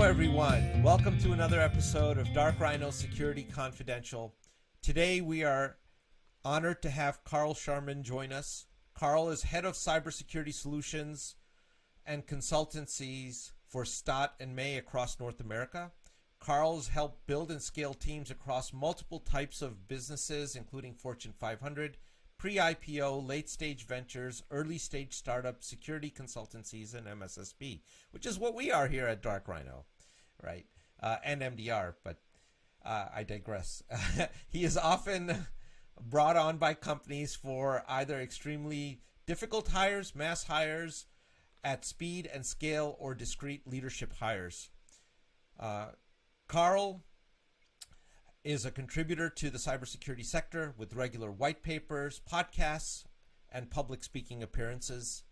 everyone. Welcome to another episode of Dark Rhino Security Confidential. Today we are honored to have Karl Sharman join us. Karl is head of cybersecurity solutions and consultancies for Stott and May across North America. Karl has helped build and scale teams across multiple types of businesses, including Fortune 500, pre-IPO, late-stage ventures, early-stage startups, security consultancies, and MSSP, which is what we are here at Dark Rhino, right? And MDR, but I digress. He is often brought on by companies for either extremely difficult hires, mass hires at speed and scale, or discrete leadership hires. Karl is a contributor to the cybersecurity sector with regular white papers, podcasts, and public speaking appearances.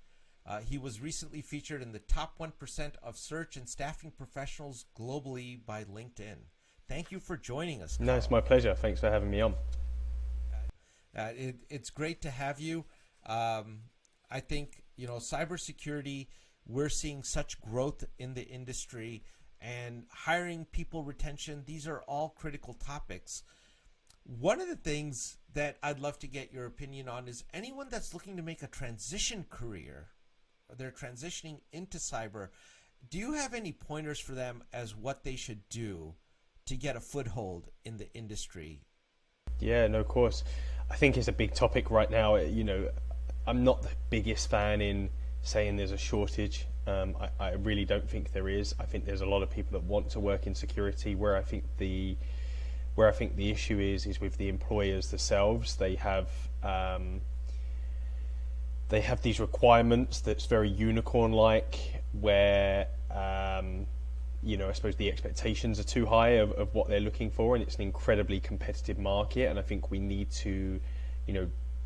He was recently featured in the top 1% of search and staffing professionals globally by LinkedIn. Thank you for joining us, Karl. No, it's my pleasure. Thanks for having me on. It's great to have you. I think, cybersecurity, we're seeing such growth in the industry, and hiring, people retention, these are all critical topics. One of the things that I'd love to get your opinion on is anyone that's looking to make a transition career, or they're transitioning into cyber, do you have any pointers for them as what they should do to get a foothold in the industry? Yeah, no, of course. I think it's a big topic right now. I'm not the biggest fan in saying there's a shortage. I really don't think there is. I think there's a lot of people that want to work in security. Where I think the issue is with the employers themselves. They have these requirements that's very unicorn-like, where I suppose the expectations are too high of what they're looking for, and it's an incredibly competitive market. And I think we need to,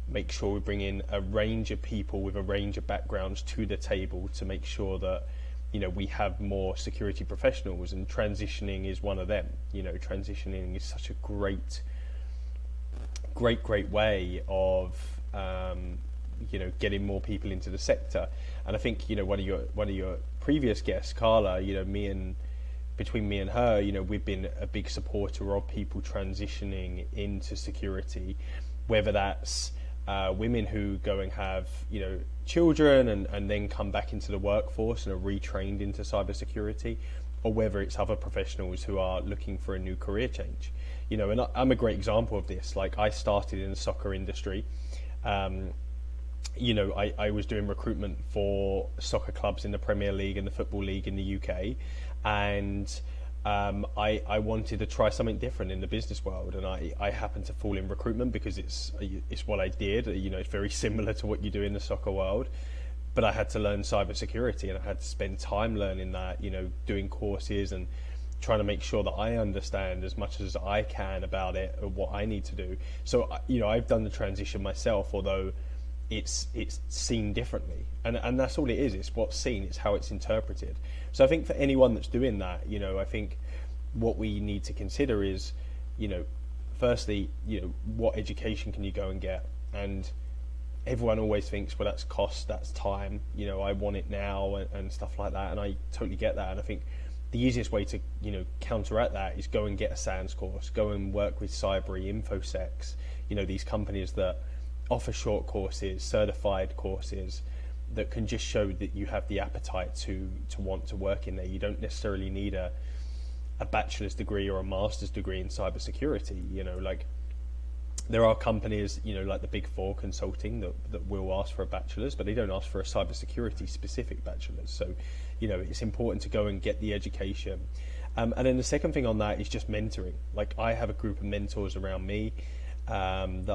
make sure we bring in a range of people with a range of backgrounds to the table to make sure that, we have more security professionals, and transitioning is one of them. Transitioning is such a great way of, getting more people into the sector. And I think, one of your previous guests, Carla, between me and her, we've been a big supporter of people transitioning into security, whether that's women who go and have children and then come back into the workforce and are retrained into cybersecurity, or whether it's other professionals who are looking for a new career change. And I'm a great example of this. Like, I started in the soccer industry. I was doing recruitment for soccer clubs in the Premier League and the Football League in the UK, and I wanted to try something different in the business world, and I happened to fall in recruitment because it's what I did. It's very similar to what you do in the soccer world, but I had to learn cybersecurity, and I had to spend time learning that, doing courses and trying to make sure that I understand as much as I can about it and what I need to do. So, I've done the transition myself, although it's seen differently, and that's all it is. It's what's seen, it's how it's interpreted. So I think for anyone that's doing that, I think what we need to consider is, firstly, what education can you go and get? And everyone always thinks, well, that's cost, that's time, I want it now, and stuff like that, and I totally get that. And I think the easiest way to counteract that is go and get a SANS course, go and work with Cybery, InfoSex, these companies that offer short courses, certified courses that can just show that you have the appetite to want to work in there. You don't necessarily need a bachelor's degree or a master's degree in cybersecurity. Like, there are companies, like the Big Four consulting that will ask for a bachelor's, but they don't ask for a cybersecurity specific bachelor's. So, it's important to go and get the education. And then the second thing on that is just mentoring. Like, I have a group of mentors around me that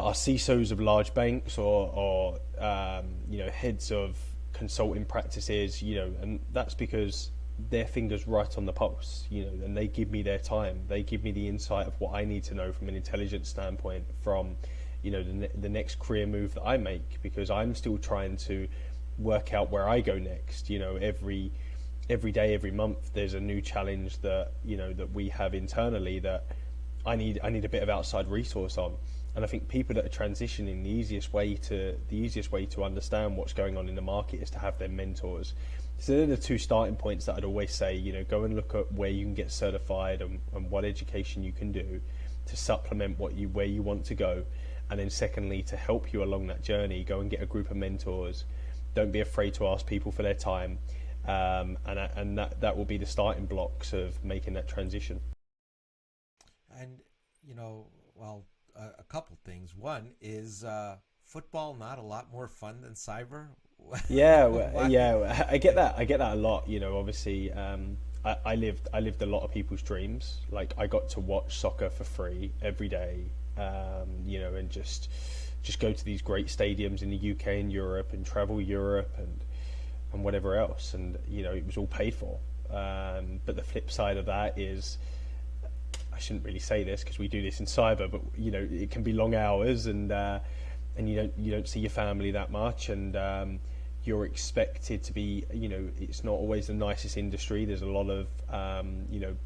are CISOs of large banks or heads of consulting practices, and that's because their finger's right on the pulse, and they give me their time. They give me the insight of what I need to know from an intelligence standpoint from, the next career move that I make, because I'm still trying to work out where I go next. Every day, every month, there's a new challenge that, that we have internally that I need a bit of outside resource on. And I think people that are transitioning, the easiest way to understand what's going on in the market is to have their mentors. So they're the two starting points that I'd always say, go and look at where you can get certified and what education you can do to supplement where you want to go. And then secondly, to help you along that journey, go and get a group of mentors. Don't be afraid to ask people for their time. And that will be the starting blocks of making that transition. And, a couple things. One is football not a lot more fun than cyber? Yeah, I get that a lot. Obviously, I lived a lot of people's dreams. Like, I got to watch soccer for free every day, and just go to these great stadiums in the UK and Europe and travel Europe and whatever else, and it was all paid for. But the flip side of that is, I shouldn't really say this because we do this in cyber, but it can be long hours, and you don't see your family that much, and you're expected to be, it's not always the nicest industry. There's a lot of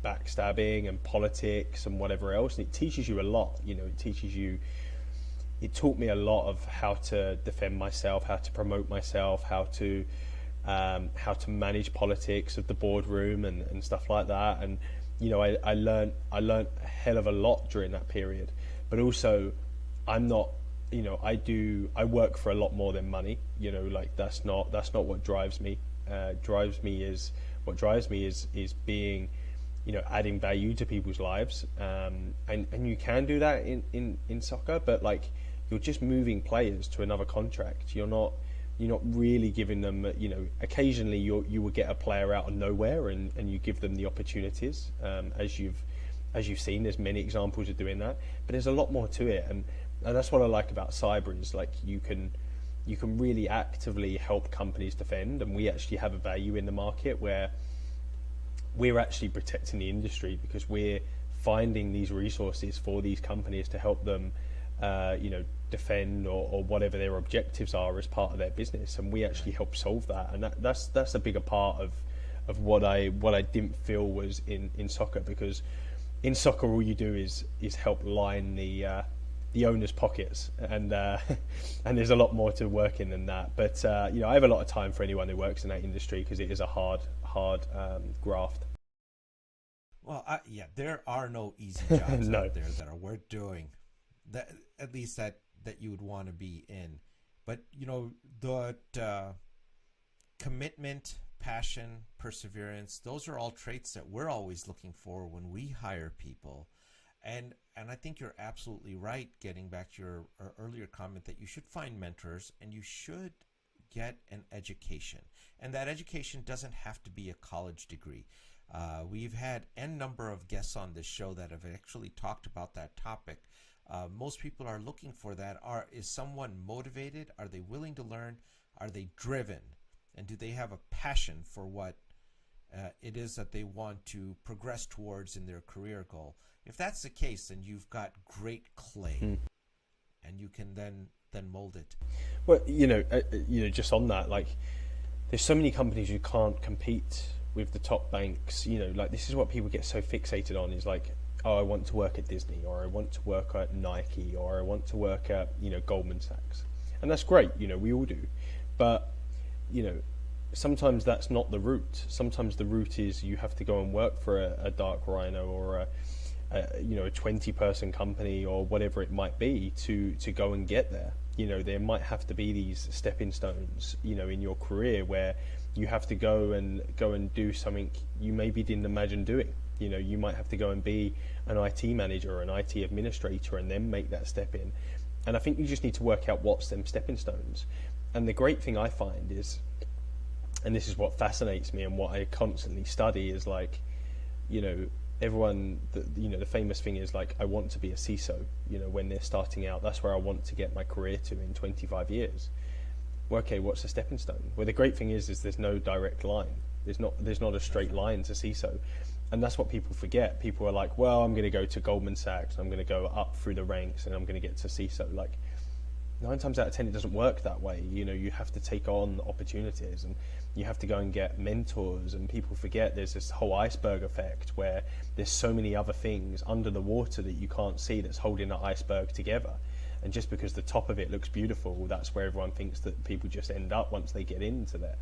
backstabbing and politics and whatever else, and it teaches you a lot. It taught me a lot of how to defend myself, how to promote myself, how to manage politics of the boardroom and stuff like that. And I learned a hell of a lot during that period. But also, I'm not, I work for a lot more than money. That's not what drives me. What drives me is being, adding value to people's lives. And you can do that in soccer, but you're just moving players to another contract. You're not really giving them, occasionally you will get a player out of nowhere and you give them the opportunities. As you've seen, there's many examples of doing that, but there's a lot more to it. And that's what I like about cyber is you can really actively help companies defend, and we actually have a value in the market where we're actually protecting the industry because we're finding these resources for these companies to help them defend or whatever their objectives are as part of their business, and we actually help solve that. And that's a bigger part of what I didn't feel was in soccer, because in soccer all you do is help line the owner's pockets, and there's a lot more to working than that. But I have a lot of time for anyone who works in that industry because it is a hard graft. Well, there are no easy jobs No. out there that are worth doing. That at least that you would want to be in. But the commitment, passion, perseverance, those are all traits that we're always looking for when we hire people. And I think you're absolutely right, getting back to your earlier comment that you should find mentors and you should get an education. And that education doesn't have to be a college degree. We've had n number of guests on this show that have actually talked about that topic. Most people are looking for that. Is someone motivated? Are they willing to learn? Are they driven? And do they have a passion for what it is that they want to progress towards in their career goal? If that's the case, then you've got great clay, and you can then mold it. Well, just on that, there's so many companies who can't compete with the top banks. This is what people get so fixated on is oh, I want to work at Disney, or I want to work at Nike, or I want to work at Goldman Sachs, and that's great. We all do, but sometimes that's not the route. Sometimes the route is you have to go and work for a dark Rhino or a 20-person company or whatever it might be to go and get there. There might have to be these stepping stones, in your career where you have to go and do something you maybe didn't imagine doing. You might have to go and be an IT manager or an IT administrator and then make that step in. And I think you just need to work out what's them stepping stones. And the great thing I find is, and this is what fascinates me and what I constantly study, is everyone, the famous thing is I want to be a CISO, when they're starting out. That's where I want to get my career to in 25 years. Well, okay, what's the stepping stone? Well, the great thing is there's no direct line. There's not a straight line to CISO. And that's what people forget. People are well, I'm going to go to Goldman Sachs, I'm going to go up through the ranks, and I'm going to get to CISO. 9 times out of 10, it doesn't work that way. You have to take on opportunities, and you have to go and get mentors. And people forget there's this whole iceberg effect where there's so many other things under the water that you can't see that's holding that iceberg together. And just because the top of it looks beautiful, that's where everyone thinks that people just end up once they get into that.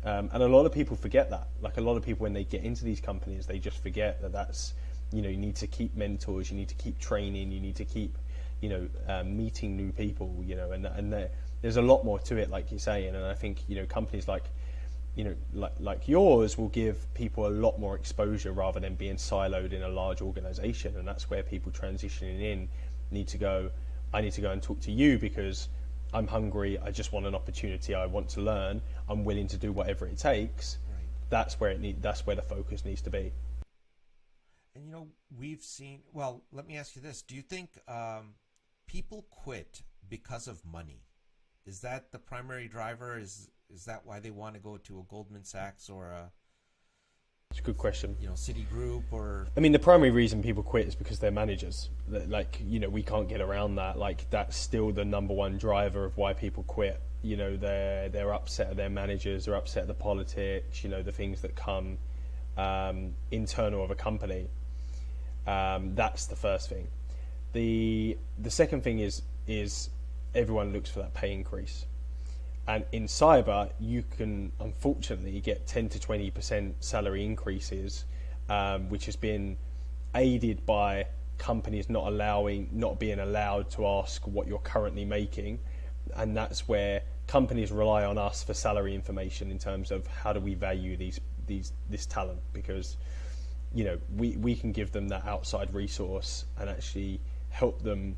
And a lot of people forget that. Like a lot of people, when they get into these companies, they just forget that that's, you need to keep mentors, you need to keep training, you need to keep, meeting new people, and there's a lot more to it, like you're saying. And I think, companies like yours will give people a lot more exposure rather than being siloed in a large organization. And that's where people transitioning in need to go, I need to go and talk to you because I'm hungry, I just want an opportunity, I want to learn, I'm willing to do whatever it takes. Right. That's where the focus needs to be. And we've seen. Well, let me ask you this: do you think people quit because of money? Is that the primary driver? Is that why they want to go to a Goldman Sachs or a? It's a good question. Citigroup or. I mean, the primary reason people quit is because they're managers. We can't get around that. Like, that's still the number one driver of why people quit. They're upset at their managers, they're upset at the politics, the things that come internal of a company. That's the first thing. The second thing is everyone looks for that pay increase. And in cyber, you can unfortunately get 10 to 20% salary increases, which has been aided by companies not being allowed to ask what you're currently making. And that's where companies rely on us for salary information in terms of how do we value this talent, because we can give them that outside resource and actually help them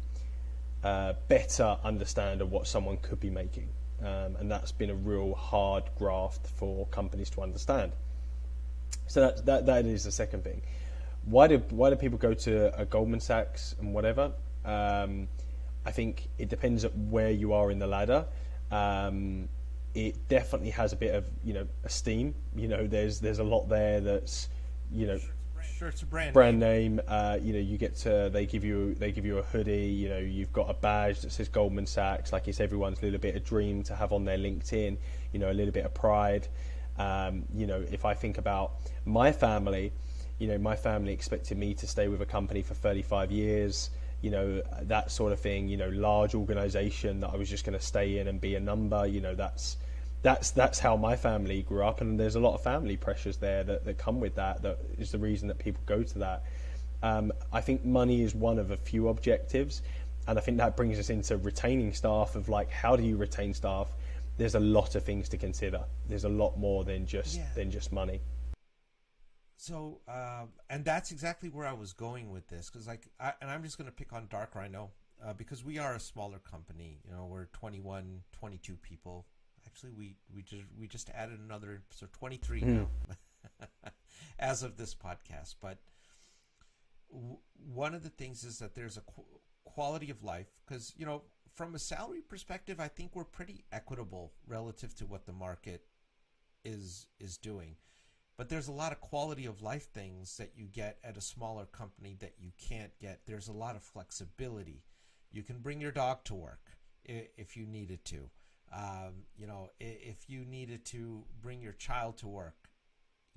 better understand of what someone could be making. And that's been a real hard graft for companies to understand. So that is the second thing. Why do people go to a Goldman Sachs and whatever? I think it depends on where you are in the ladder. It definitely has a bit of esteem. There's a lot there that's Sure, it's a brand name. They give you a hoodie. You've got a badge that says Goldman Sachs. Like, it's everyone's little bit of dream to have on their LinkedIn. A little bit of pride. If I think about my family, my family expected me to stay with a company for 35 years. That sort of thing. Large organisation that I was just going to stay in and be a number. That's how my family grew up, and there's a lot of family pressures there that come with that. That is the reason that people go to that. I think money is one of a few objectives, and I think that brings us into retaining staff. Of like, how do you retain staff? There's a lot of things to consider. There's a lot more than just money. So, and that's exactly where I was going with this, because and I'm just going to pick on Dark Rhino because we are a smaller company. We're 21, 22 people. Actually, we just added another, so 23 now, as of this podcast. But one of the things is that there's a quality of life, because from a salary perspective, I think we're pretty equitable relative to what the market is doing. But there's a lot of quality of life things that you get at a smaller company that you can't get. There's a lot of flexibility. You can bring your dog to work if you needed to. If you needed to bring your child to work,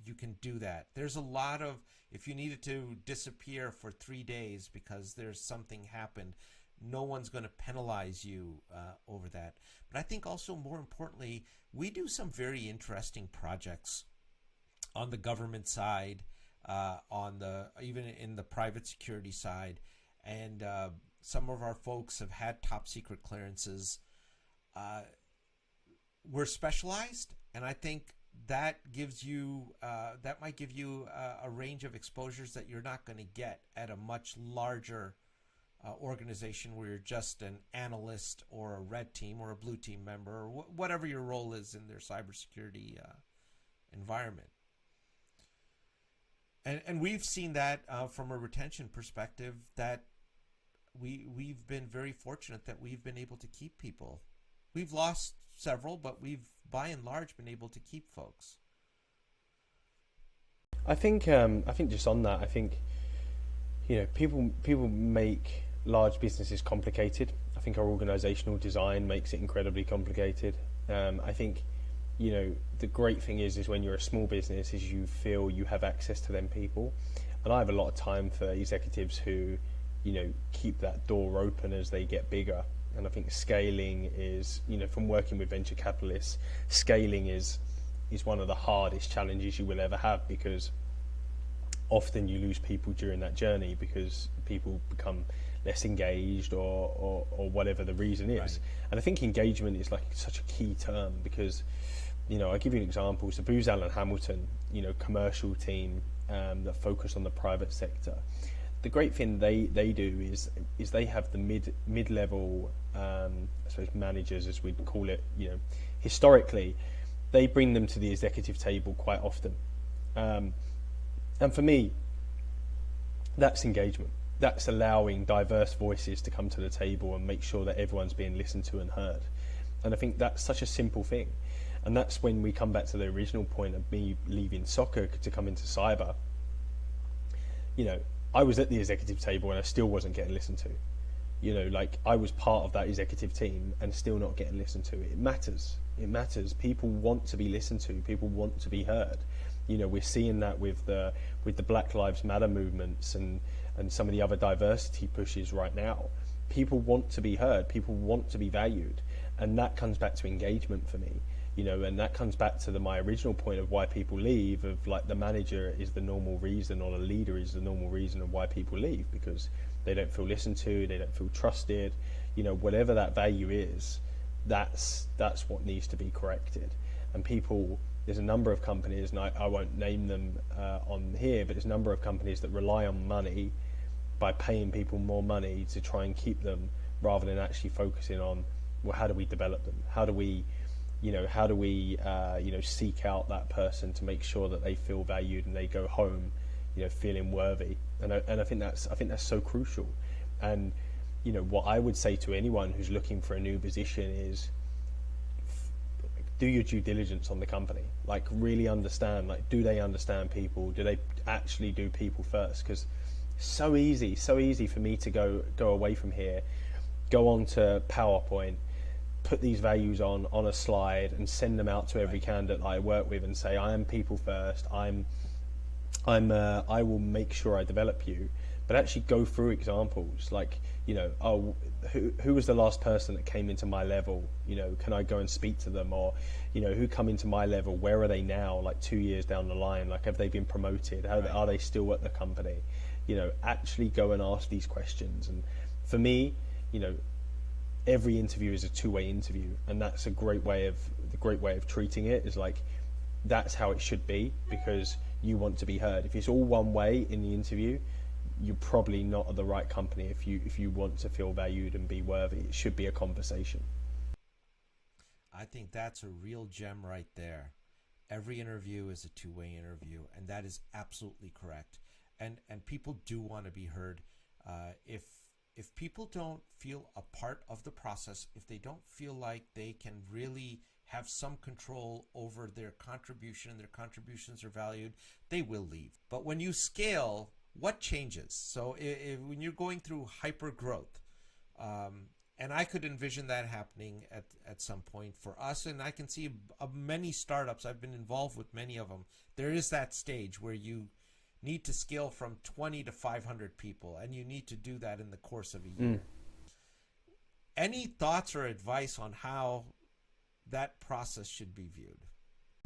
you can do that. There's a lot of, if you needed to disappear for 3 days because there's something happened, no one's going to penalize you over that. But I think also, more importantly, we do some very interesting projects on the government side, even in the private security side, and some of our folks have had top secret clearances. We're specialized, and I think that might give you a range of exposures that you're not going to get at a much larger organization where you're just an analyst or a red team or a blue team member or whatever your role is in their cybersecurity environment. And we've seen that from a retention perspective, that we've been very fortunate that we've been able to keep people. We've lost several, but we've by and large been able to keep folks. I think just on that, I think people make large businesses complicated. I think our organizational design makes it incredibly complicated. I think the great thing is when you're a small business is you feel you have access to them people, and I have a lot of time for executives who keep that door open as they get bigger. And I think scaling is, from working with venture capitalists, scaling is is one of the hardest challenges you will ever have, because often you lose people during that journey because people become less engaged or whatever the reason is. Right. And I think engagement is like such a key term, because, you know, I'll give you an example. So Booz Allen Hamilton, you know, commercial team that focus on the private sector. The great thing they do is they have the mid-level, I suppose, managers, as we'd call it, you know, historically, they bring them to the executive table quite often. And for me, that's engagement. That's allowing diverse voices to come to the table and make sure that everyone's being listened to and heard. And I think that's such a simple thing. And that's when we come back to the original point of me leaving soccer to come into cyber. You know, I was at the executive table and I still wasn't getting listened to. You know, like, I was part of that executive team and still not getting listened to. It matters. It matters. People want to be listened to. People want to be heard. You know, we're seeing that with the Black Lives Matter movements and some of the other diversity pushes right now. People want to be heard. People want to be valued. And that comes back to engagement for me. You know, and that comes back to my original point of why people leave, of like, the manager is the normal reason, or the leader is the normal reason of why people leave, because they don't feel listened to, they don't feel trusted. You know, whatever that value is, that's what needs to be corrected. And people, there's a number of companies, and I won't name them on here, but there's a number of companies that rely on money by paying people more money to try and keep them, rather than actually focusing on, well, how do we develop them? How do we seek out that person to make sure that they feel valued and they go home, you know, feeling worthy. And I think that's so crucial. And, you know, what I would say to anyone who's looking for a new position is, do your due diligence on the company. Like, really understand, like, do they understand people? Do they actually do people first? Because so easy for me to go away from here, go on to PowerPoint, put these values on a slide and send them out to every candidate I work with and say, I am people first, I will make sure I develop you. But actually go through examples, like, you know, oh, who was the last person that came into my level? You know, can I go and speak to them? Or, you know, who come into my level? Where are they now? Like 2 years down the line, like, have they been promoted? Are they still at the company? You know, actually go and ask these questions. And for me, you know, every interview is a two-way interview, and that's the great way of treating it. Is like, that's how it should be, because you want to be heard. If it's all one way in the interview, you're probably not at the right company. If you want to feel valued and be worthy, it should be a conversation. I think that's a real gem right there. Every interview is a two-way interview, and that is absolutely correct. And people do want to be heard. If people don't feel a part of the process, if they don't feel like they can really have some control over their contribution, and their contributions are valued, they will leave. But when you scale, what changes? So when you're going through hypergrowth, and I could envision that happening at some point for us, and I can see many startups, I've been involved with many of them, there is that stage where you need to scale from 20 to 500 people, and you need to do that in the course of a year. Any thoughts or advice on how that process should be viewed?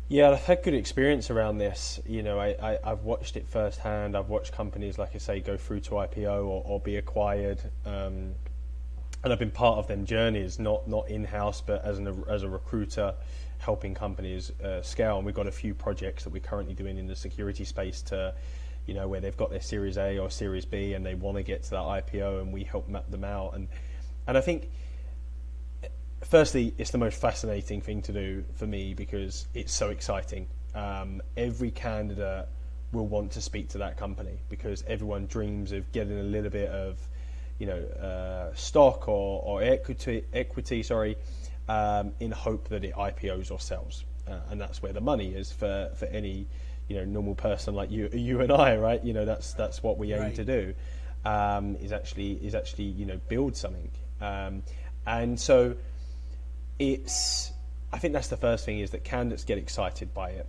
Yeah, I've had good experience around this. You know, I've watched it firsthand. I've watched companies, like I say, go through to IPO or be acquired, and I've been part of them journeys, not in-house, but as a recruiter, helping companies scale. And we've got a few projects that we're currently doing in the security space to, you know, where they've got their Series A or Series B and they want to get to that IPO, and we help map them out. And I think, firstly, it's the most fascinating thing to do for me because it's so exciting. Every candidate will want to speak to that company because everyone dreams of getting a little bit of, you know, stock or equity, in hope that it IPOs or sells, and that's where the money is for any, you know, normal person like you and I, right? You know, that's what we aim to do, is actually you know, build something, and so I think that's the first thing, is that candidates get excited by it.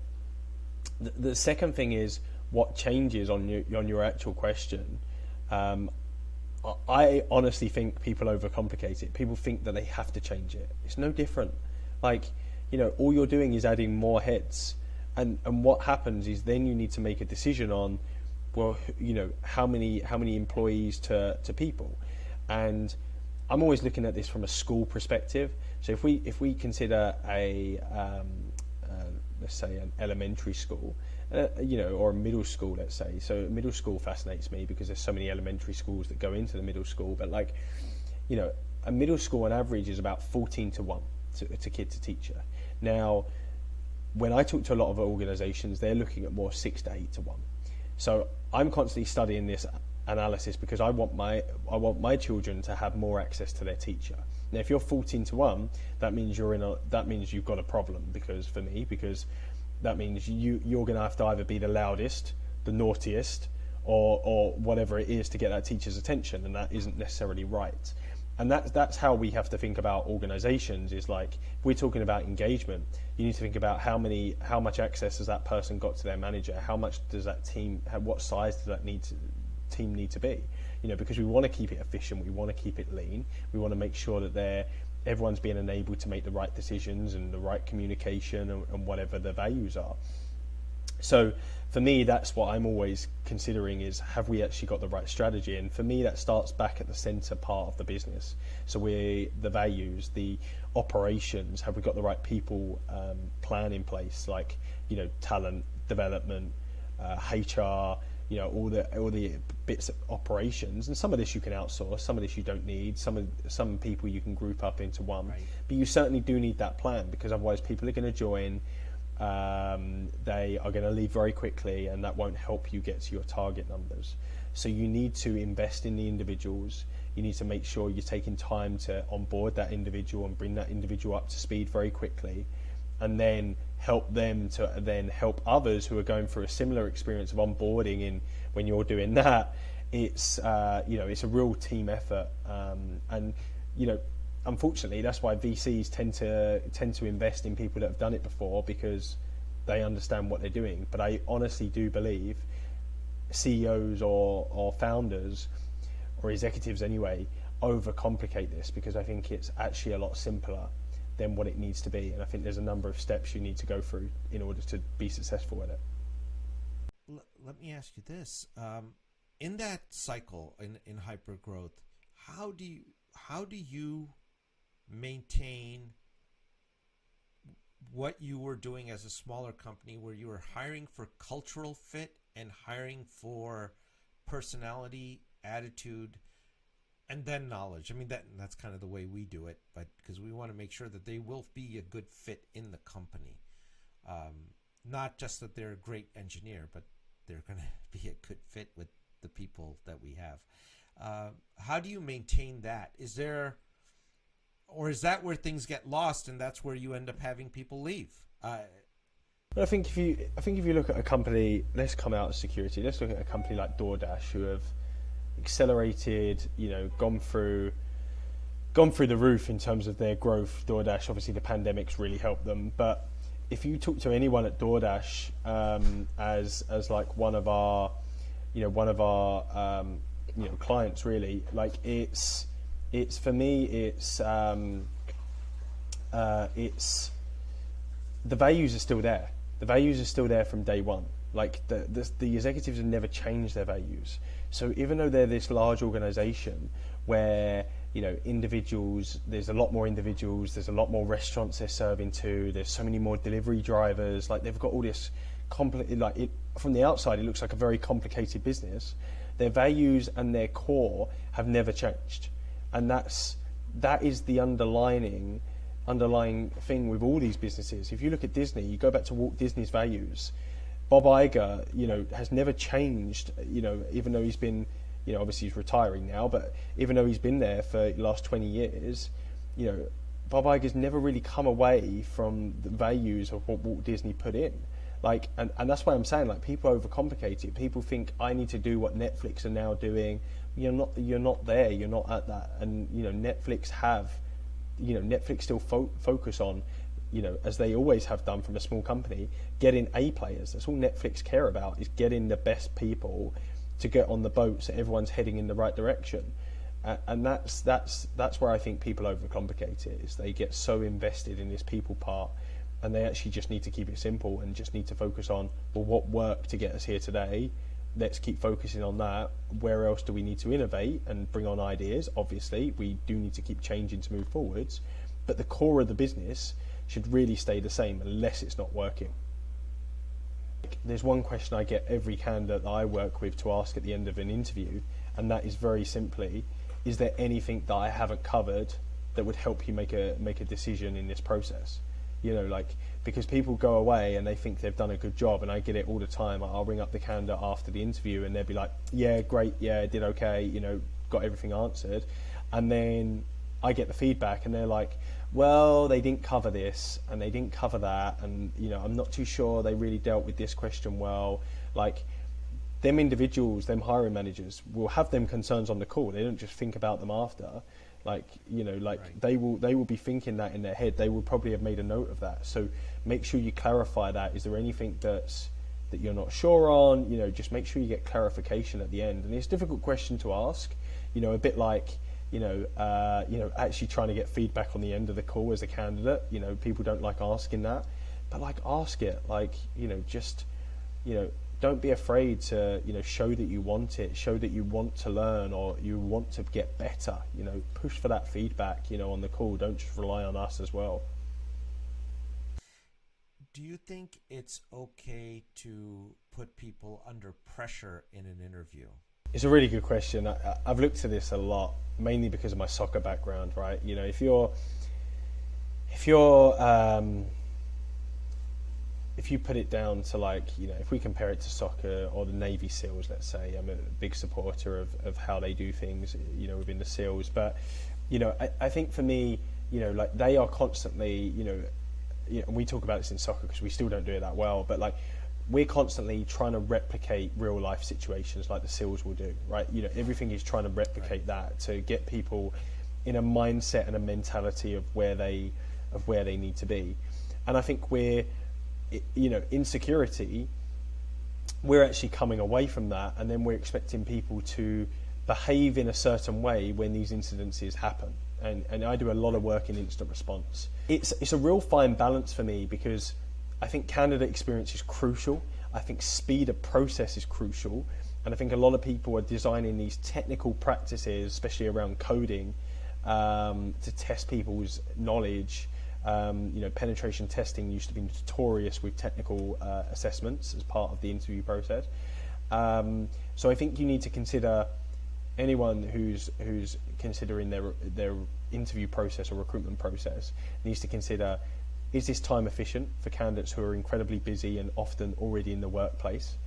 The second thing is what changes on your actual question. I honestly think people overcomplicate it. People think that they have to change it. It's no different. Like, you know, all you're doing is adding more heads. And what happens is then you need to make a decision on, well, how many employees to people. And I'm always looking at this from a school perspective. So if we consider let's say an elementary school, or a middle school, let's say. So middle school fascinates me because there's so many elementary schools that go into the middle school. But a middle school on average is about 14-1 to kid to teacher. Now, when I talk to a lot of organisations, they're looking at more 6 to 8-1. So I'm constantly studying this analysis because I want my children to have more access to their teacher. Now, if you're 14-1, that means you've got a problem because that means you're going to have to either be the loudest, the naughtiest, or whatever it is to get that teacher's attention, and that isn't necessarily right. And that's how we have to think about organisations. Is like, if we're talking about engagement, you need to think about how much access has that person got to their manager, how much does that team have, what size does that team need to be, because we want to keep it efficient, we want to keep it lean, we want to make sure that everyone's being enabled to make the right decisions and the right communication and whatever the values are. So for me, that's what I'm always considering is, have we actually got the right strategy? And for me, that starts back at the center part of the business. So the values, the operations, have we got the right people plan in place, like, talent development, HR, all the bits of operations. And some of this you can outsource, some of this you don't need, some people you can group up into one. Right. But you certainly do need that plan, because otherwise people are going to join, they are going to leave very quickly, and that won't help you get to your target numbers. So you need to invest in the individuals. You need to make sure you're taking time to onboard that individual and bring that individual up to speed very quickly, and then help them to then help others who are going through a similar experience of onboarding. And when you're doing that, it's it's a real team effort, and unfortunately that's why VCs tend to invest in people that have done it before, because they understand what they're doing. But I honestly do believe CEOs or founders or executives anyway overcomplicate this, because I think it's actually a lot simpler than what it needs to be, and I think there's a number of steps you need to go through in order to be successful with it. Let me ask you this: in that cycle in hypergrowth, how do you maintain what you were doing as a smaller company, where you were hiring for cultural fit and hiring for personality, attitude, and then knowledge? I mean, that's kind of the way we do it, but because we want to make sure that they will be a good fit in the company. Not just that they're a great engineer, but they're going to be a good fit with the people that we have. How do you maintain that? Is that where things get lost, and that's where you end up having people leave? I think if you look at a company, let's come out of security. Let's look at a company like DoorDash, who have accelerated, gone through the roof in terms of their growth. DoorDash, obviously the pandemic's really helped them, but if you talk to anyone at DoorDash, as like one of our clients, really, like it's for me, it's the values are still there. The values are still there from day one. Like the executives have never changed their values. So even though they're this large organization where, individuals, there's a lot more individuals, there's a lot more restaurants they're serving to, there's so many more delivery drivers, like they've got all this from the outside it looks like a very complicated business. Their values and their core have never changed. And that is the underlying thing with all these businesses. If you look at Disney, you go back to Walt Disney's values. Bob Iger, has never changed, even though he's been, obviously he's retiring now, but even though he's been there for the last 20 years, Bob Iger's never really come away from the values of what Walt Disney put in. Like, and that's why I'm saying, like, people overcomplicate it. People think I need to do what Netflix are now doing. You're not there. You're not at that. And, Netflix still focus on, as they always have done from a small company, getting A players. That's all Netflix care about, is getting the best people to get on the boat so everyone's heading in the right direction. And that's where I think people overcomplicate it, is they get so invested in this people part and they actually just need to keep it simple and just need to focus on, well, what worked to get us here today? Let's keep focusing on that. Where else do we need to innovate and bring on ideas? Obviously, we do need to keep changing to move forwards, but the core of the business should really stay the same unless it's not working. There's one question I get every candidate that I work with to ask at the end of an interview, and that is very simply, is there anything that I haven't covered that would help you make a decision in this process? You know, like, because people go away and they think they've done a good job, and I get it all the time. I'll ring up the candidate after the interview and they'll be like, yeah, great, yeah, did okay, you know, got everything answered. And then I get the feedback and they're like, well, they didn't cover this and they didn't cover that, and, you know, I'm not too sure they really dealt with this question well. Like, them individuals, them hiring managers will have them concerns on the call. They don't just think about them after. Like, you know, like right. they will be thinking that in their head. They will probably have made a note of that. So make sure you clarify that. Is there anything that you're not sure on? You know, just make sure you get clarification at the end. And it's a difficult question to ask. You know, a bit like, you know, actually trying to get feedback on the end of the call as a candidate. You know, people don't like asking that, but like, ask it. Like, you know, just, you know, don't be afraid to, you know, show that you want it, show that you want to learn or you want to get better. You know, push for that feedback, you know, on the call. Don't just rely on us as well. Do you think it's okay to put people under pressure in an interview? It's a really good question. I've looked at this a lot, mainly because of my soccer background, right? You know, if you put it down to, like, you know, if we compare it to soccer or the Navy SEALs, let's say, I'm a big supporter of how they do things, you know, within the SEALs. But, you know, I think for me, you know, like, they are constantly, you know, and we talk about this in soccer because we still don't do it that well, but, like, we're constantly trying to replicate real life situations like the SEALs will do, right? You know, everything is trying to replicate that to get people in a mindset and a mentality of where they need to be. And I think you know, in security, we're actually coming away from that, and then we're expecting people to behave in a certain way when these incidences happen. And I do a lot of work in incident response. It's a real fine balance for me, because I think candidate experience is crucial. I think speed of process is crucial. And I think a lot of people are designing these technical practices, especially around coding, to test people's knowledge. You know, penetration testing used to be notorious with technical assessments as part of the interview process. So I think you need to consider, anyone who's considering their interview process or recruitment process needs to consider, is this time efficient for candidates who are incredibly busy and often already in the workplace?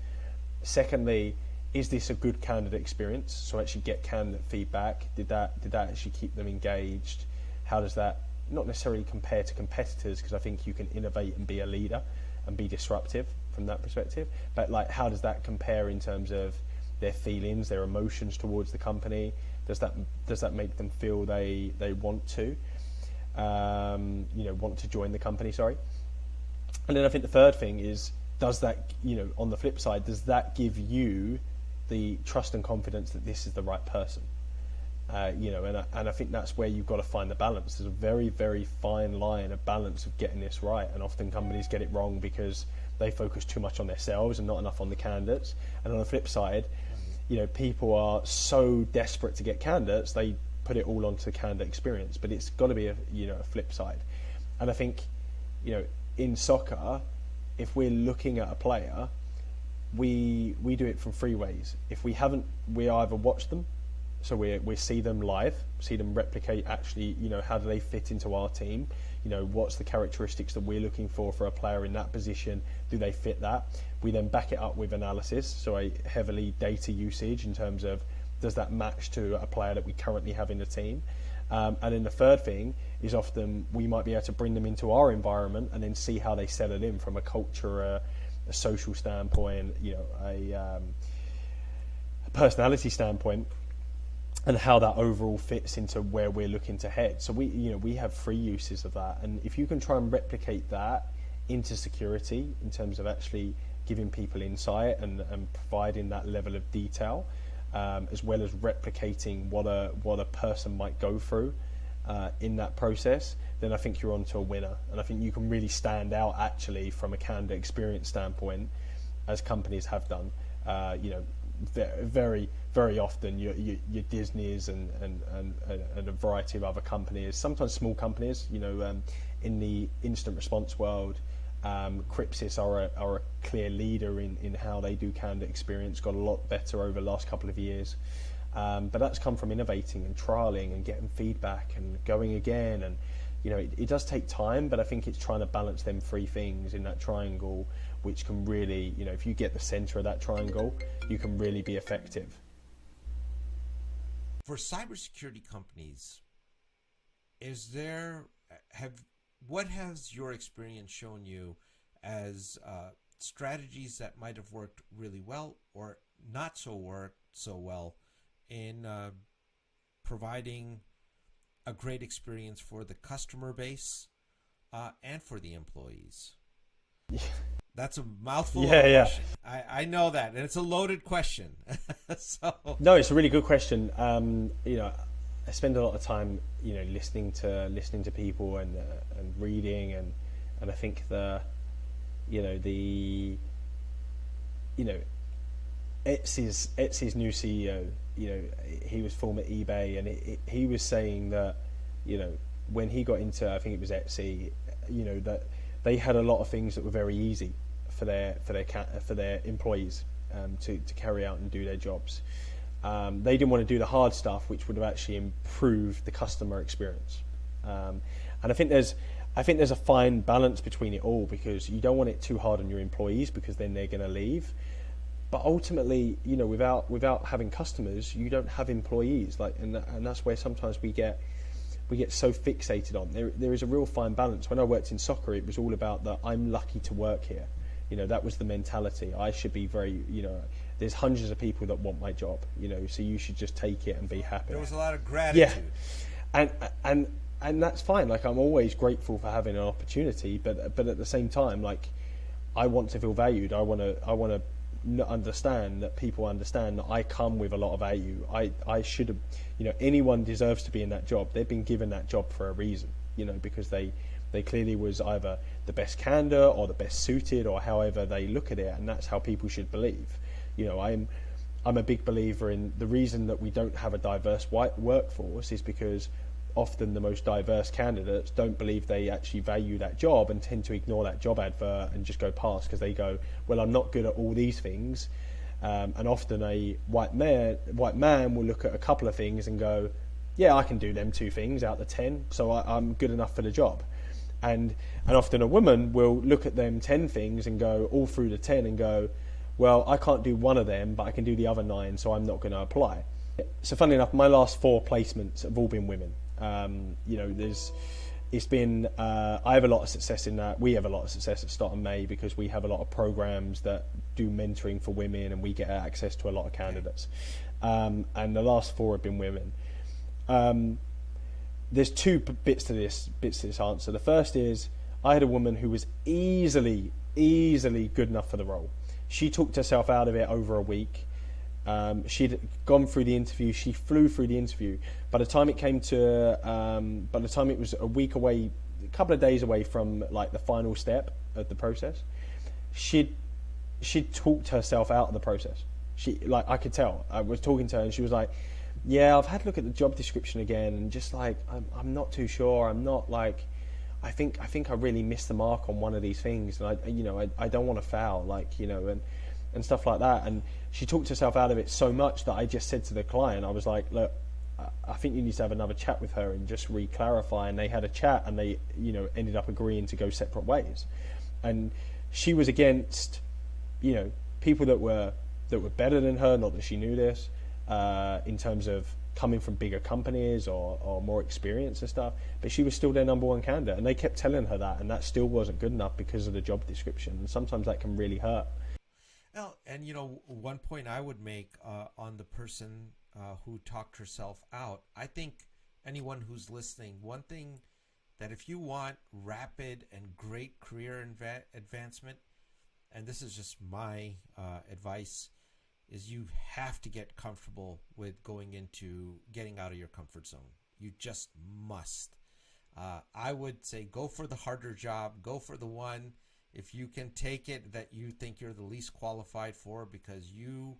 Secondly, is this a good candidate experience? So actually get candidate feedback. Did that actually keep them engaged? How does that not necessarily compare to competitors, because I think you can innovate and be a leader and be disruptive from that perspective, but, like, how does that compare in terms of their feelings, their emotions towards the company? Does that make them feel they want to want to join the company? Sorry. And then I think the third thing is, does that, you know, on the flip side, does that give you the trust and confidence that this is the right person? You know, and I think that's where you've got to find the balance. There's a very, very fine line, a balance of getting this right, and often companies get it wrong because they focus too much on themselves and not enough on the candidates. And on the flip side, you know, people are so desperate to get candidates, they put it all onto the candidate experience. But it's got to be a flip side. And I think, you know, in soccer, if we're looking at a player, we do it from three ways. If we haven't, we either watch them. So we see them live, see them replicate actually, you know, how do they fit into our team? You know, what's the characteristics that we're looking for a player in that position? Do they fit that? We then back it up with analysis, so a heavily data usage in terms of, does that match to a player that we currently have in the team? And then the third thing is, often we might be able to bring them into our environment and then see how they settle in from a culture, a social standpoint, you know, a personality standpoint, and how that overall fits into where we're looking to head. So we have free uses of that, and if you can try and replicate that into security in terms of actually giving people insight and providing that level of detail, as well as replicating what a person might go through in that process, then I think you're onto a winner. And I think you can really stand out actually from a candidate experience standpoint, as companies have done. Very, very often your Disneys and a variety of other companies, sometimes small companies, in the incident response world. Crypsys are a clear leader in how they do candidate experience, got a lot better over the last couple of years. But that's come from innovating and trialing and getting feedback and going again. And, it does take time, but I think it's trying to balance them three things in that triangle, which can really, if you get the center of that triangle, you can really be effective. For cybersecurity companies, what has your experience shown you as strategies that might have worked really well or not so well in providing a great experience for the customer base and for the employees? That's a mouthful of a question. I know that, and it's a loaded question. No, it's a really good question. I spend a lot of time, listening to people and reading, and I think Etsy's new CEO, he was former eBay, and he was saying that, when he got into, I think it was Etsy, that they had a lot of things that were very easy for their employees to carry out and do their jobs. They didn't want to do the hard stuff, which would have actually improved the customer experience. And I think there's a fine balance between it all, because you don't want it too hard on your employees, because then they're going to leave. But ultimately, without having customers, you don't have employees. And that's where sometimes we get so fixated on. There is a real fine balance. When I worked in soccer, it was all about that I'm lucky to work here. That was the mentality. I should be very, there's hundreds of people that want my job, so you should just take it and be happy. There was a lot of gratitude. Yeah, and that's fine. I'm always grateful for having an opportunity, but at the same time, I want to feel valued. I want to understand that people understand that I come with a lot of value. I should have, anyone deserves to be in that job. They've been given that job for a reason, because they clearly was either the best candidate or the best suited, or however they look at it, and that's how people should believe. I'm a big believer in the reason that we don't have a diverse white workforce is because often the most diverse candidates don't believe they actually value that job and tend to ignore that job advert and just go past, because they go, well, I'm not good at all these things. And often a white man will look at a couple of things and go, yeah, I can do them 2 things out of the 10, so I'm good enough for the job. And often a woman will look at them 10 things and go all through the 10 and go, well, I can't do one of them, but I can do the other 9, so I'm not going to apply. So funnily enough, my last 4 placements have all been women. It's been, I have a lot of success in that. We have a lot of success at Start on May, because we have a lot of programs that do mentoring for women, and we get access to a lot of candidates. And the last 4 have been women. There's 2 bits to this answer. The first is, I had a woman who was easily good enough for the role. She talked herself out of it over a week. She'd gone through the interview. She flew through the interview. By the time it was a week away, a couple of days away from the final step of the process, she'd talked herself out of the process. I could tell. I was talking to her, and she was like, "Yeah, I've had a look at the job description again, and just I'm not too sure. I'm not I think I really missed the mark on one of these things, and I don't want to foul, and stuff like that." And she talked herself out of it so much that I just said to the client, I was like, "Look, I think you need to have another chat with her and just re-clarify." And they had a chat, and they ended up agreeing to go separate ways. And she was against people that were better than her, not that she knew this, in terms of coming from bigger companies or more experience and stuff, but she was still their number 1 candidate, and they kept telling her that, and that still wasn't good enough because of the job description, and sometimes that can really hurt. Well, and one point I would make on the person who talked herself out, I think anyone who's listening, one thing that if you want rapid and great career advancement, and this is just my advice, is you have to get comfortable with getting out of your comfort zone. You just must. I would say go for the harder job. Go for the one, if you can take it, that you think you're the least qualified for, because you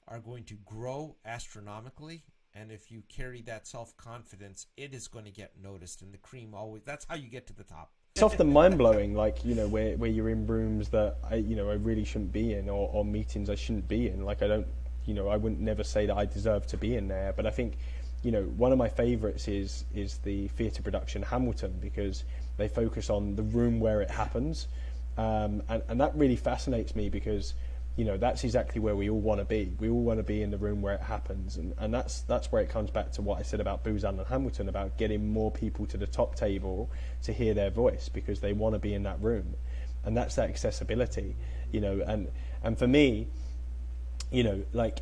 are going to grow astronomically. And if you carry that self-confidence, it is going to get noticed. And the cream always, that's how you get to the top. It's often mind-blowing, like, you know, where you're in rooms that I really shouldn't be in, or meetings I shouldn't be in. Like, I wouldn't never say that I deserve to be in there. But I think, you know, one of my favourites is the theatre production Hamilton, because they focus on the room where it happens. And that really fascinates me, because, you know, that's exactly where we all want to be. We all want to be in the room where it happens. And that's where it comes back to what I said about Booz Allen Hamilton, about getting more people to the top table to hear their voice, because they want to be in that room. And that's that accessibility, you know. And for me, you know, like,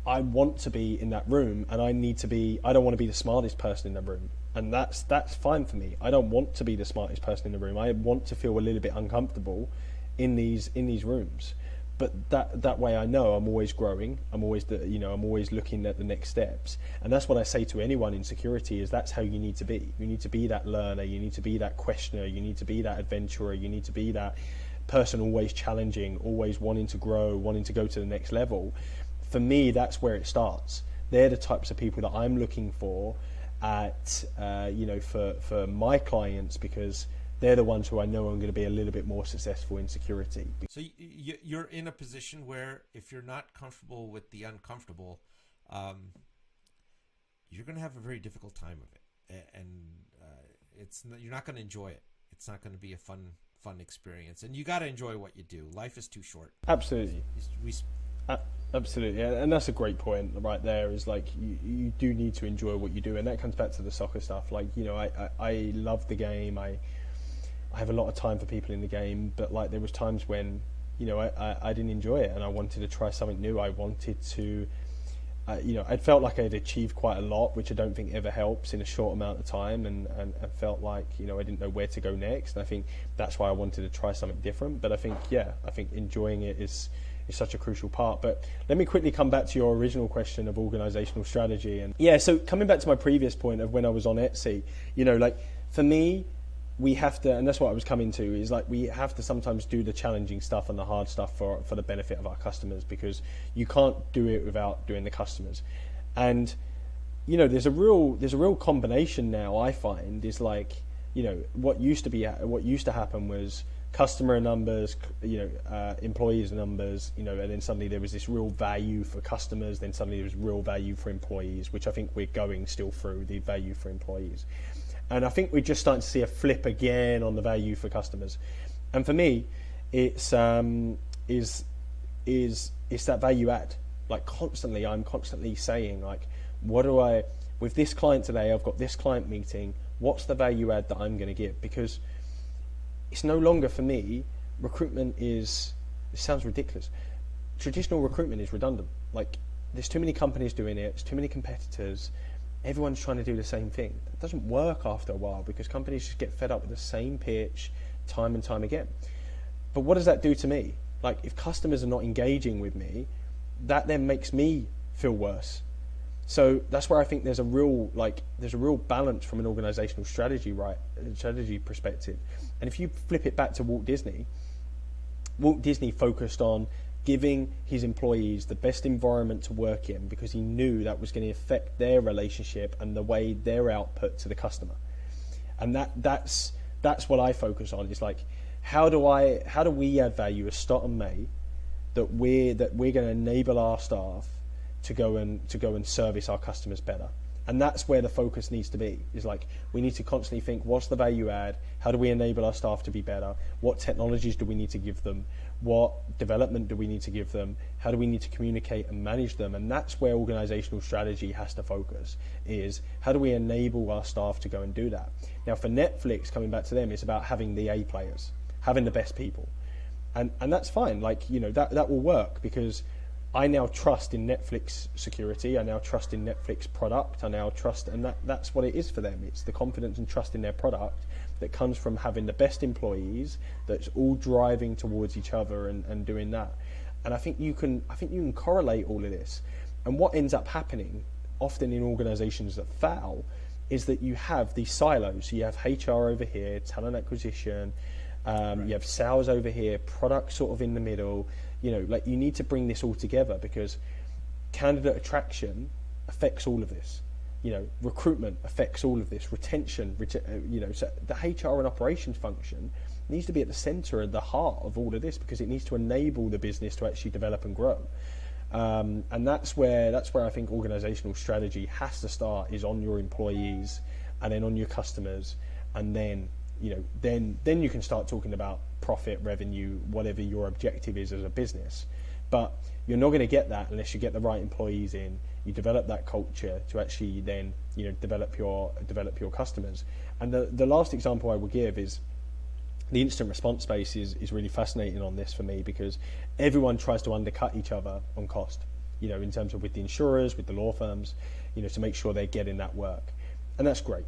I want to be in that room, and I don't want to be the smartest person in the room. And that's fine for me. I don't want to be the smartest person in the room. I want to feel a little bit uncomfortable in these rooms. But that way I know I'm always growing. I'm always looking at the next steps. And that's what I say to anyone in security, is that's how you need to be. You need to be that learner. You need to be that questioner. You need to be that adventurer. You need to be that person always challenging, always wanting to grow, wanting to go to the next level. For me, that's where it starts. They're the types of people that I'm looking for for my clients, because they're the ones who I know I'm going to be a little bit more successful in security. So you're in a position where, if you're not comfortable with the uncomfortable, you're going to have a very difficult time of it, and you're not going to enjoy it. It's not going to be a fun experience, and you got to enjoy what you do. Life is too short. Absolutely. Absolutely, and that's a great point right there, is like you do need to enjoy what you do, and that comes back to the soccer stuff. Like, you know, I love the game. I have a lot of time for people in the game, but like, there was times when, you know, I didn't enjoy it, and I wanted to try something new. I wanted to, I felt like I'd achieved quite a lot, which I don't think ever helps in a short amount of time, and I felt like, you know, I didn't know where to go next. And I think that's why I wanted to try something different. But I think enjoying it is such a crucial part. But let me quickly come back to your original question of organizational strategy. And yeah, so coming back to my previous point of when I was on Etsy, you know, like, for me, we have to, and that's what I was coming to, is like, we have to sometimes do the challenging stuff and the hard stuff for the benefit of our customers, because you can't do it without doing the customers. And, you know, there's a real combination now, I find, is like, you know, what used to happen was customer numbers, you know, employees numbers, you know, and then suddenly there was this real value for customers, then suddenly there was real value for employees, which I think we're going still through, the value for employees. And I think we're just starting to see a flip again on the value for customers. And for me, it's that value add. Like, I'm constantly saying, like, with this client today, I've got this client meeting, what's the value add that I'm going to give? Because it's no longer, for me, it sounds ridiculous. Traditional recruitment is redundant. Like, there's too many companies doing it, there's too many competitors, everyone's trying to do the same thing. It doesn't work after a while, because companies just get fed up with the same pitch time and time again. But what does that do to me? Like, if customers are not engaging with me, that then makes me feel worse. So that's where I think there's a real balance from an organizational strategy perspective. And if you flip it back to Walt Disney focused on giving his employees the best environment to work in, because he knew that was going to affect their relationship and the way their output to the customer. And that's what I focus on, is like, how do we add value as Stott and May that we're going to enable our staff to go and service our customers better. And that's where the focus needs to be, is like, we need to constantly think, what's the value add? How do we enable our staff to be better? What technologies do we need to give them? What development do we need to give them? How do we need to communicate and manage them? And that's where organizational strategy has to focus, is how do we enable our staff to go and do that? Now, for Netflix, coming back to them, it's about having the A players, having the best people. And that's fine. Like, you know, that will work, because I now trust in Netflix security. I now trust in Netflix product. I now trust, and that's what it is for them. It's the confidence and trust in their product that comes from having the best employees, that's all driving towards each other and doing that. And I think you can correlate all of this. And what ends up happening often in organizations that fail is that you have these silos. So you have HR over here, talent acquisition, you have sales over here, product sort of in the middle. Like you need to bring this all together, because candidate attraction affects all of this. Recruitment affects all of this. Retention, so the HR and operations function needs to be at the center and the heart of all of this, because it needs to enable the business to actually develop and grow. And that's where I think organizational strategy has to start, is on your employees and then on your customers, and then then you can start talking about profit, revenue, whatever your objective is as a business. But you're not going to get that unless you get the right employees in. You develop that culture to actually then develop your customers. And the last example I will give is the incident response space is really fascinating on this for me, because everyone tries to undercut each other on cost, in terms of with the insurers, with the law firms, to make sure they're getting that work. And that's great.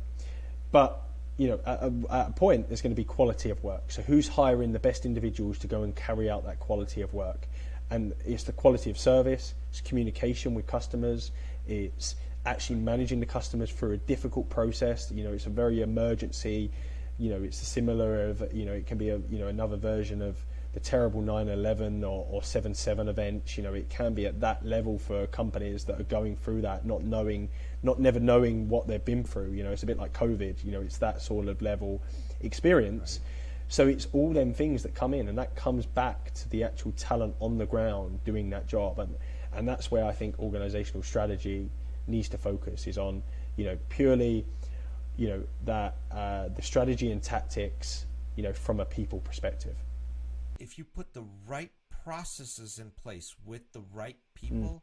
But, at a point, there's going to be quality of work. So who's hiring the best individuals to go and carry out that quality of work? And it's the quality of service, it's communication with customers, it's actually managing the customers through a difficult process. It's a very emergency. It's a similar of, it can be another version of the terrible 9/11 or 7/7 events. It can be at that level for companies that are going through that, not never knowing what they've been through. It's a bit like COVID. It's that sort of level experience. Right. So it's all them things that come in, and that comes back to the actual talent on the ground doing that job, and that's where I think organizational strategy needs to focus, is on purely that the strategy and tactics from a people perspective. If you put the right processes in place with the right people,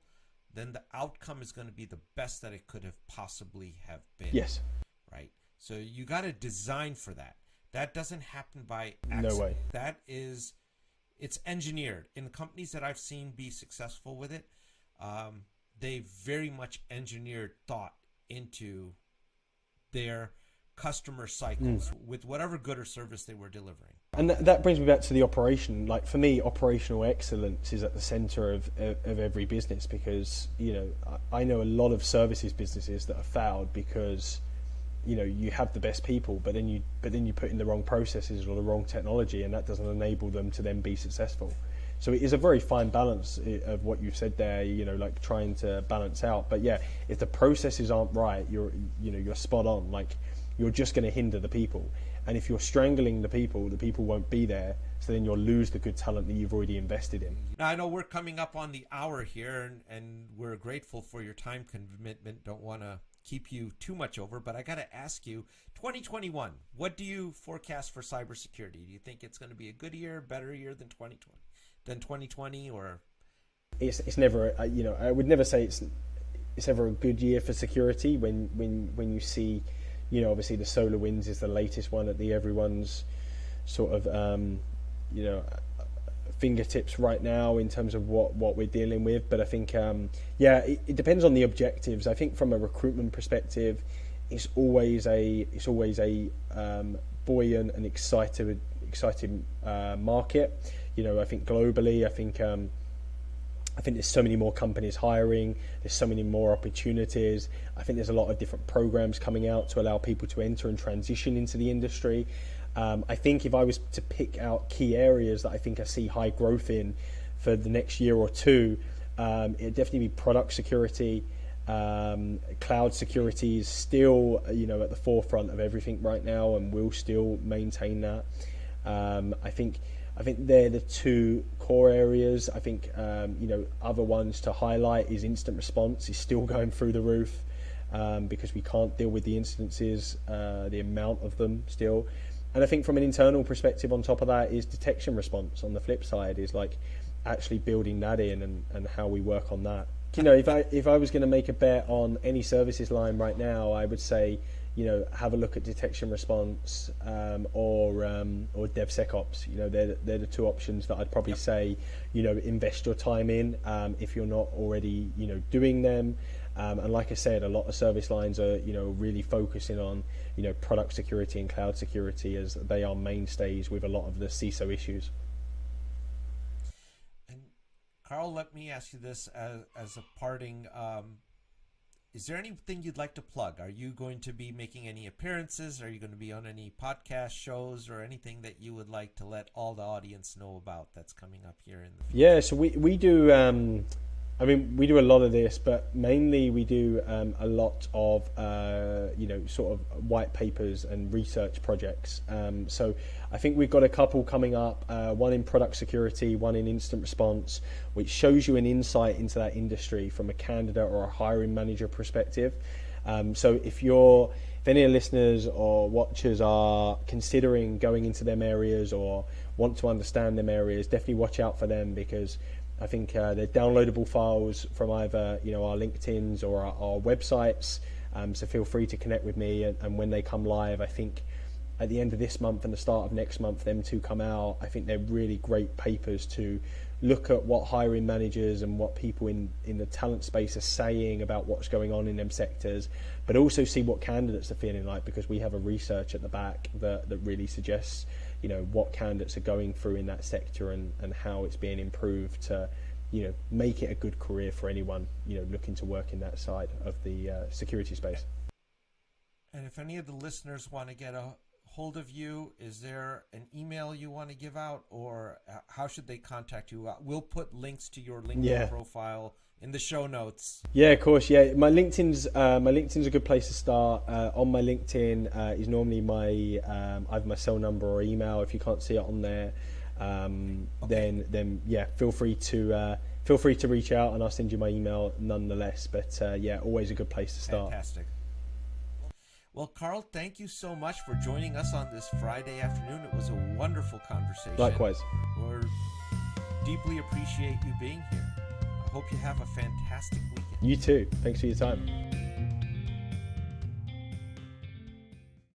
then the outcome is going to be the best that it could have possibly have been. Yes. Right. So you got to design for that. That doesn't happen by accident. No way. It's engineered. In the companies that I've seen be successful with it, they very much engineered thought into their customer cycles with whatever good or service they were delivering. And that brings me back to the operation. Like for me, operational excellence is at the center of every business, because I know a lot of services businesses that have failed because you have the best people, but then you put in the wrong processes or the wrong technology, and that doesn't enable them to then be successful. So it is a very fine balance of what you've said there, like trying to balance out. But yeah, if the processes aren't right, you're spot on. Like you're just going to hinder the people, and if you're strangling the people won't be there. So then you'll lose the good talent that you've already invested in. Now I know we're coming up on the hour here, and we're grateful for your time commitment. Don't want to keep you too much over, but I got to ask you, 2021, what do you forecast for cybersecurity? Do you think it's going to be a good year, better year than 2020, or? It's never, I would never say it's ever a good year for security when you see, obviously the SolarWinds is the latest one at everyone's sort of, fingertips right now in terms of what we're dealing with. But I think it depends on the objectives. I think from a recruitment perspective, it's always a buoyant and exciting market. I think globally, I think there's so many more companies hiring, there's so many more opportunities. I think there's a lot of different programs coming out to allow people to enter and transition into the industry. I think if I was to pick out key areas that I think I see high growth in for the next year or two, it'd definitely be product security. Cloud security is still, at the forefront of everything right now, and will still maintain that. I think they're the two core areas. I think other ones to highlight is incident response is still going through the roof, because we can't deal with the incidences, the amount of them still. And I think from an internal perspective on top of that is detection response. On the flip side is like actually building that in and how we work on that. If I was going to make a bet on any services line right now, I would say, have a look at detection response or DevSecOps. They're the two options that I'd probably say, invest your time in if you're not already, doing them. And like I said, a lot of service lines are, really focusing on, product security and cloud security, as they are mainstays with a lot of the CISO issues. And Karl, let me ask you this as a parting. is there anything you'd like to plug? Are you going to be making any appearances? Are you going to be on any podcast shows or anything that you would like to let all the audience know about that's coming up here in the future? Yeah, so we do, we do a lot of this, but mainly we do a lot of, sort of white papers and research projects. So I think we've got a couple coming up, one in product security, one in instant response, which shows you an insight into that industry from a candidate or a hiring manager perspective. So if any of the listeners or watchers are considering going into them areas or want to understand them areas, definitely watch out for them, because I think they're downloadable files from either our LinkedIn's or our websites. So feel free to connect with me, and when they come live, I think at the end of this month and the start of next month, them two come out. I think they're really great papers to look at what hiring managers and what people in the talent space are saying about what's going on in them sectors, but also see what candidates are feeling like, because we have a research at the back that really suggests what candidates are going through in that sector and how it's being improved to make it a good career for anyone looking to work in that side of the security space. And if any of the listeners want to get a hold of you, is there an email you want to give out, or how should they contact you? We'll put links to your LinkedIn profile in the show notes. Yeah, of course. Yeah, my LinkedIn's a good place to start. On my LinkedIn is normally my either my cell number or email. If you can't see it on there, then feel free to reach out, and I'll send you my email nonetheless. But always a good place to start. Fantastic. Well, Karl, thank you so much for joining us on this Friday afternoon. It was a wonderful conversation. Likewise. We deeply appreciate you being here. I hope you have a fantastic weekend. You too. Thanks for your time.